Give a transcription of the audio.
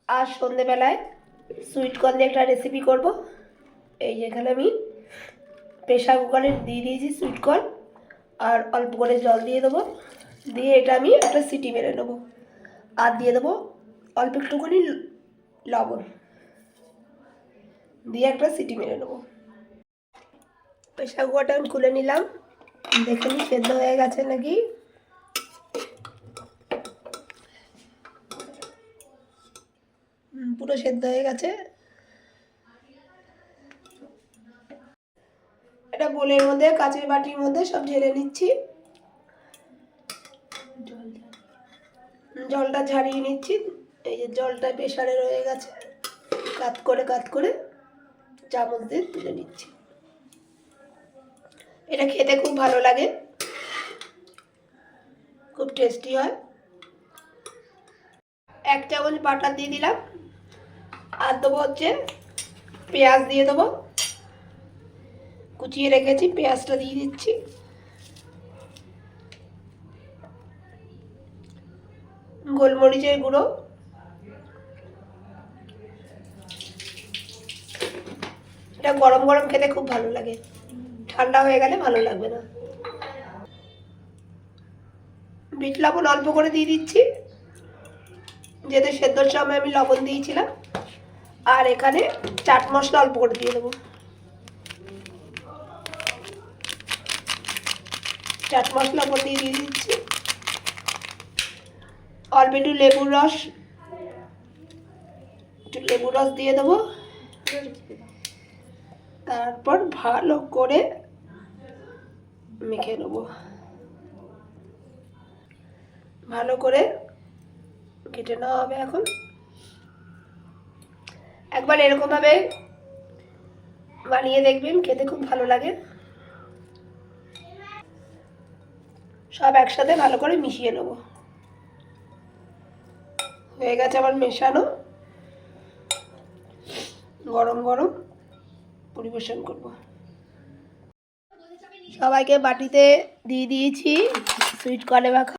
আজ সন্ধেবেলায় sweet corn দিয়ে একটা রেসিপি করব। এই যেখানে আমি প্রেশার কুকারে দিয়ে দিয়েছি সুইট কর্ন, আর অল্প করে জল দিয়ে দেবো। দিয়ে এটা আমি একটা সিটি মেরে নেবো, আর দিয়ে দেবো অল্প একটুখানি লবণ, দিয়ে একটা সিটি মেরে নেবো। প্রেশার কুকারটা আমি খুলে নিলাম, দেখে নিই সেদ্ধ হয়ে গেছে নাকি। পুরো সেদ্ধ হয়ে গেছে। এটা বোলের মধ্যে, কাঁচের বাটির মধ্যে সব ঢেলে নিচ্ছি। জলটা ঝারিয়ে নিচ্ছি। এই যে জলটা প্রেশারে রয়ে গেছে, কাত করে চামচ দিয়ে তুলে নিচ্ছি। এটা খেতে খুব ভালো লাগে, খুব টেস্টি হয়। 1 চামচ বাটার দিয়ে দিলাম, আর দেবো হচ্ছে পেঁয়াজ দিয়ে দেবো, কুচিয়ে রেখেছি পেঁয়াজটা দিয়ে দিচ্ছি। গোলমরিচের গুঁড়ো, এটা গরম গরম খেতে খুব ভালো লাগে, ঠান্ডা হয়ে গেলে ভালো লাগবে না। বিট লবণ অল্প করে দিয়ে দিচ্ছি, যেহেতু সেদ্ধর সময় আমি লবণ দিয়েছিলাম। আর এখানে চাট মশলা অল্প করে দিয়ে দেবো, চাট মশলা ওপর দিয়ে দিচ্ছি। অল্প একটু লেবুর রস দিয়ে দেবো। তারপর ভালো করে মেখে নেবো, ভালো করে কেটে নেওয়া হবে। এখন একবার এরকমভাবে বানিয়ে দেখবেন, খেতে খুব ভালো লাগে। সব একসাথে ভালো করে মিশিয়ে নেব। হয়ে গেছে আমার মেশানো, গরম গরম পরিবেশন করব। সবাইকে বাটিতে দিয়ে দিয়েছি সুইট কর্ন মাখা।